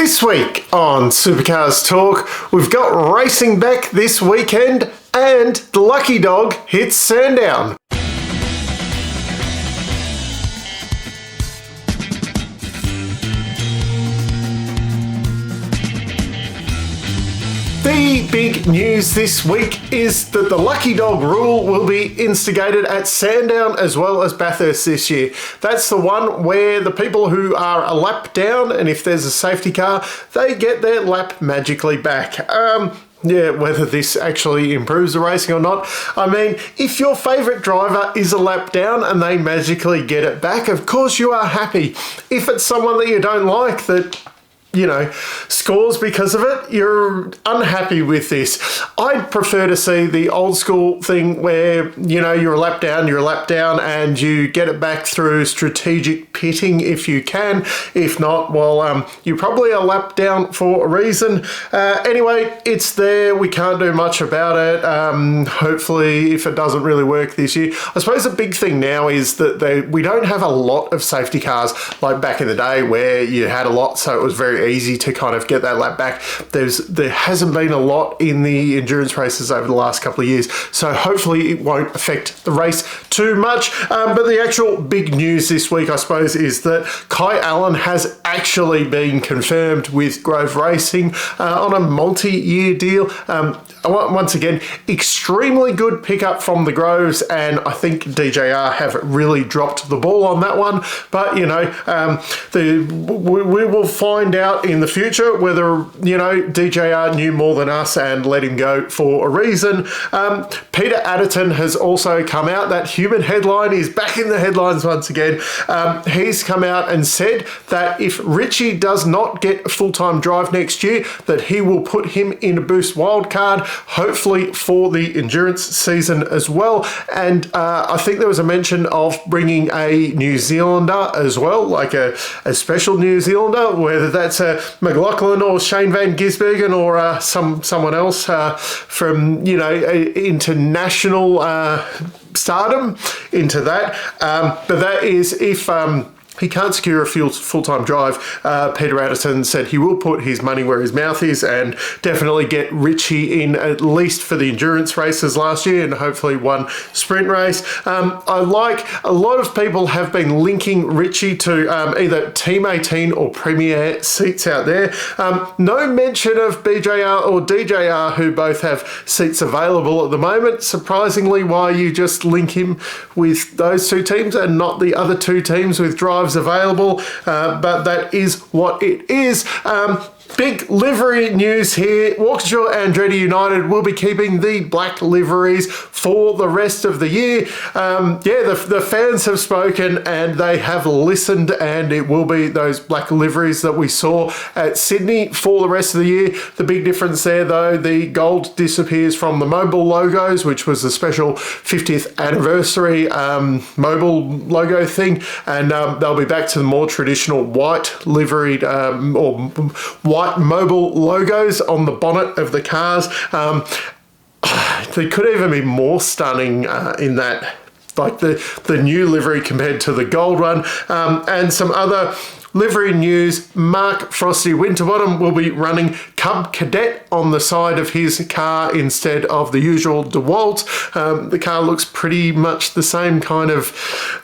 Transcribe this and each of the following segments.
This week on Supercars Talk, we've got racing back this weekend and the lucky dog hits Sandown. The big news this week is that the lucky dog rule will be instigated at Sandown as well as Bathurst this year. That's the one where the people who are a lap down, and if there's a safety car, they get their lap magically back. Yeah, whether this actually improves the racing or not. I mean, if your favourite driver is a lap down and they magically get it back, of course you are happy. If it's someone that you don't like that, you know, scores because of it, you're unhappy with this. I'd prefer to see the old school thing where, you know, you're a lap down and you get it back through strategic pitting if you can. If not, well, you're probably a lap down for a reason. Anyway, it's there. We can't do much about it. Hopefully, if it doesn't really work this year. I suppose the big thing now is that we don't have a lot of safety cars like back in the day where you had a lot, so it was very easy to kind of get that lap back. There hasn't been a lot in the endurance races over the last couple of years, so hopefully it won't affect the race too much. But the actual big news this week, I suppose, is that Kai Allen has actually been confirmed with Grove Racing on a multi-year deal. Once again, extremely good pickup from the Groves, and I think DJR have really dropped the ball on that one. But, you know, we will find out in the future whether, you know, DJR knew more than us and let him go for a reason. Peter Adderton has also come out. That human headline is back in the headlines once again. He's come out and said that if Richie does not get a full-time drive next year, that he will put him in a boost wildcard, hopefully for the endurance season as well. And I think there was a mention of bringing a New Zealander as well, like a special New Zealander, whether that's McLaughlin or Shane Van Gisbergen or someone else from, you know, international stardom into that. But that is if he can't secure a full-time drive. Peter Adderton said he will put his money where his mouth is and definitely get Richie in at least for the endurance races last year and hopefully one sprint race. I like a lot of people have been linking Richie to either Team 18 or Premier seats out there. No mention of BJR or DJR, who both have seats available at the moment. Surprisingly, why you just link him with those two teams and not the other two teams with drive available, but that is what it is. Big livery news here. Walkinshaw Andretti United will be keeping the black liveries for the rest of the year. The fans have spoken and they have listened, and it will be those black liveries that we saw at Sydney for the rest of the year. The big difference there, though, the gold disappears from the Mobil logos, which was the special 50th anniversary Mobil logo thing, and they'll be back to the more traditional white liveried or white Mobil logos on the bonnet of the cars. They could even be more stunning in that, like the new livery compared to the gold one. And some other livery news: Mark Frosty Winterbottom will be running Cub Cadet on the side of his car instead of the usual DeWalt. The car looks pretty much the same kind of,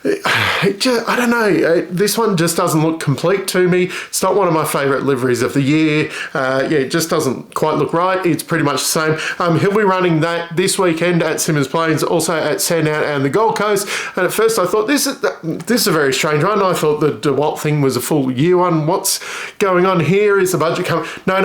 I don't know, this one just doesn't look complete to me. It's not one of my favourite liveries of the year. It just doesn't quite look right. It's pretty much the same. He'll be running that this weekend at Symmons Plains, also at Sandown and the Gold Coast. And at first I thought, this is a very strange one. I thought the DeWalt thing was a full year one. What's going on here? Is the budget coming? No,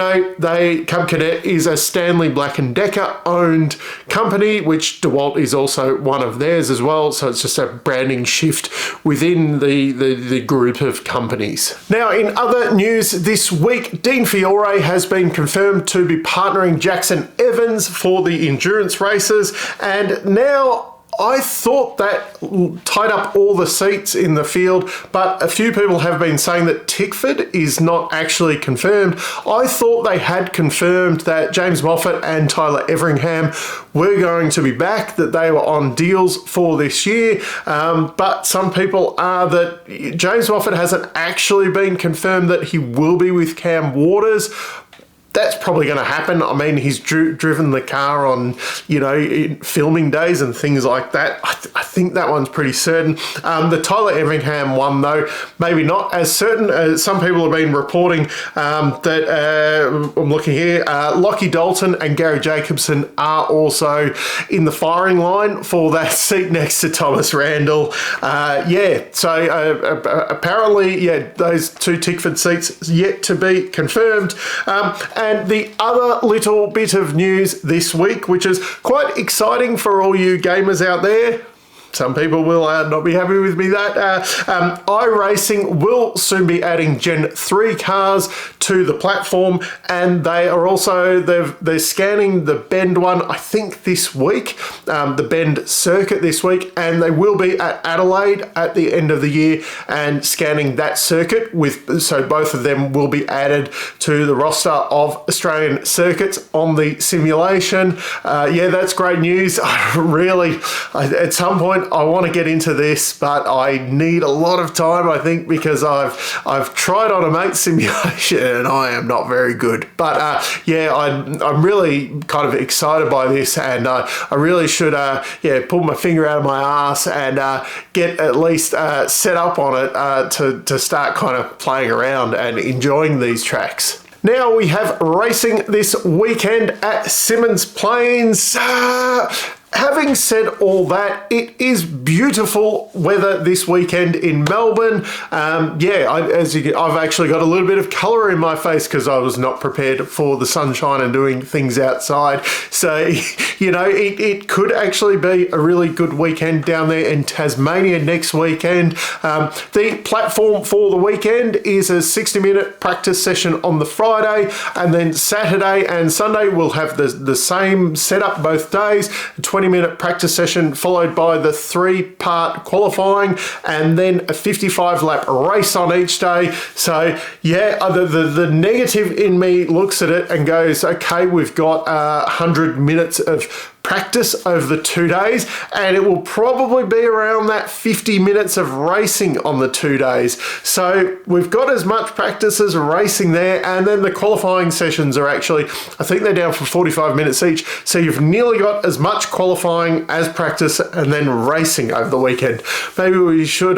Cub Cadet is a Stanley Black & Decker owned company, which DeWalt is also one of theirs as well. So it's just a branding shift within the group of companies. Now, in other news this week, Dean Fiore has been confirmed to be partnering Jackson Evans for the endurance races, and now I thought that tied up all the seats in the field, but a few people have been saying that Tickford is not actually confirmed. I thought they had confirmed that James Moffat and Tyler Everingham were going to be back, that they were on deals for this year, but some people are that James Moffat hasn't actually been confirmed that he will be with Cam Waters. That's probably going to happen. I mean, he's driven the car on, filming days and things like that. I think that one's pretty certain. The Tyler Everingham one, though, maybe not as certain. Some people have been reporting that, I'm looking here, Lockie Dalton and Gary Jacobson are also in the firing line for that seat next to Thomas Randall. So apparently, those two Tickford seats yet to be confirmed. And the other little bit of news this week, which is quite exciting for all you gamers out there. Some people will not be happy with me that iRacing will soon be adding Gen 3 cars to the platform, and they are also they're scanning the Bend one, I think this week, the Bend circuit this week, and they will be at Adelaide at the end of the year and scanning that circuit so both of them will be added to the roster of Australian circuits on the simulation. That's great news. At some point I want to get into this, but I need a lot of time, I think, because I've tried on a mate simulation and I am not very good. But I'm really kind of excited by this, and I really should pull my finger out of my ass and get at least set up on it to start kind of playing around and enjoying these tracks. Now we have racing this weekend at Symmons Plains. Having said all that, it is beautiful weather this weekend in Melbourne. I've actually got a little bit of colour in my face because I was not prepared for the sunshine and doing things outside. So, it could actually be a really good weekend down there in Tasmania next weekend. The platform for the weekend is a 60-minute practice session on the Friday, and then Saturday and Sunday we'll have the same setup both days. 20-minute practice session followed by the 3-part qualifying and then a 55-lap race on each day. So the negative in me looks at it and goes, okay, we've got 100 minutes of practice over the 2 days, and it will probably be around that 50 minutes of racing on the 2 days. So we've got as much practice as racing there, and then the qualifying sessions are actually, I think they're down for 45 minutes each. So you've nearly got as much qualifying as practice and then racing over the weekend. Maybe we should,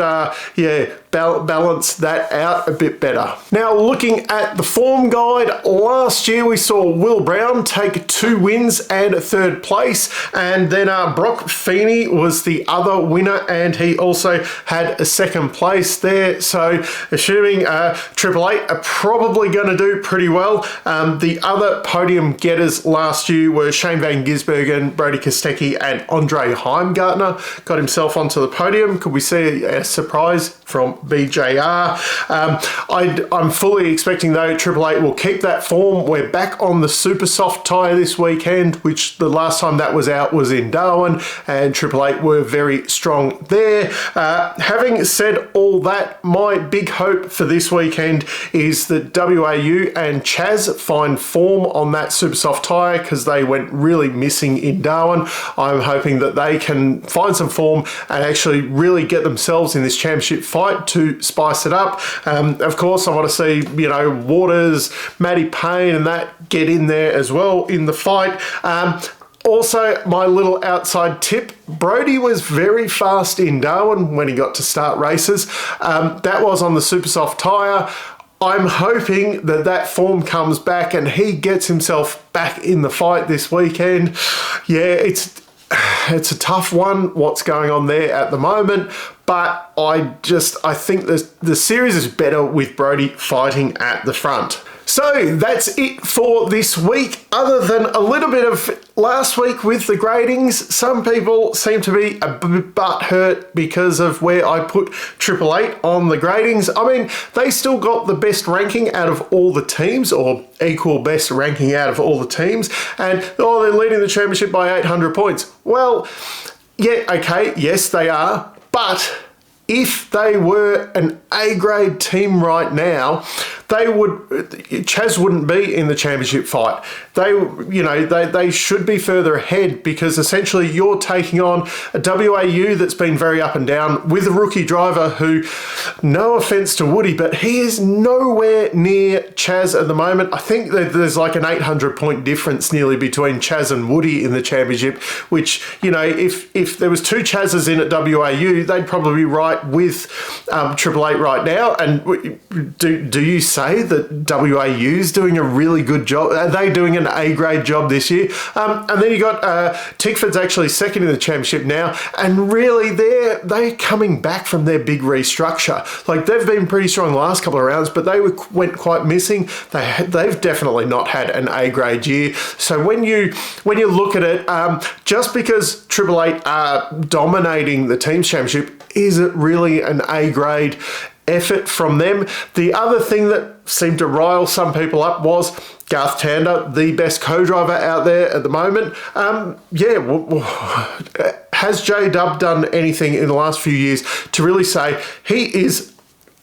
balance that out a bit better. Now, looking at the form guide, last year we saw Will Brown take 2 wins and 3rd place, and then Brock Feeney was the other winner, and he also had a 2nd place there. So assuming Triple Eight are probably going to do pretty well. The other podium getters last year were Shane Van Gisbergen, Brody Kostecki, and Andre Heimgartner got himself onto the podium. Could we see a surprise from BJR? I'm fully expecting, though, Triple Eight will keep that form. We're back on the super soft tyre this weekend, which the last time that was out was in Darwin, and Triple Eight were very strong there. Having said all that, my big hope for this weekend is that WAU and Chaz find form on that super soft tyre, because they went really missing in Darwin. I'm hoping that they can find some form and actually really get themselves in this championship fight to spice it up. Of course, I want to see, Waters, Matty Payne and that get in there as well in the fight. Also, my little outside tip, Brody was very fast in Darwin when he got to start races. That was on the super soft tyre. I'm hoping that form comes back and he gets himself back in the fight this weekend. Yeah, it's a tough one, what's going on there at the moment, but I think the series is better with Brody fighting at the front. So that's it for this week. Other than a little bit of last week with the gradings, some people seem to be a bit butthurt because of where I put Triple Eight on the gradings. I mean, they still got the best ranking out of all the teams, or equal best ranking out of all the teams, and they're leading the championship by 800 points. Well, Yeah, okay, yes, they are. But if they were an A-grade team right now, Chaz wouldn't be in the championship fight. They should be further ahead, because essentially you're taking on a WAU that's been very up and down with a rookie driver who, no offense to Woody, but he is nowhere near Chaz at the moment. I think that there's like an 800-point difference nearly between Chaz and Woody in the championship, which, if there was 2 Chazes in at WAU, they'd probably be right with Triple Eight right now. And do you say that WAU's doing a really good job? Are they doing an A-grade job this year? And then you got Tickford's actually second in the championship now, and really they're coming back from their big restructure. Like, they've been pretty strong the last couple of rounds, but they went quite missing. They've definitely not had an A-grade year. So when you look at it, just because Triple Eight are dominating the teams championship, is it really an A-grade effort from them? The other thing that seemed to rile some people up was Garth Tander, the best co-driver out there at the moment. Has J-Dub done anything in the last few years to really say he is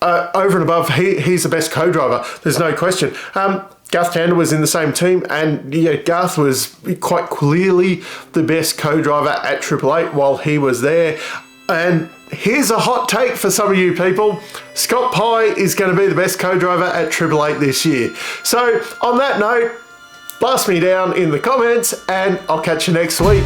over and above, he's the best co-driver? There's no question. Garth Tander was in the same team, and Garth was quite clearly the best co-driver at Triple Eight while he was there. And here's a hot take for some of you people. Scott Pye is going to be the best co-driver at Triple Eight this year. So on that note, blast me down in the comments, and I'll catch you next week.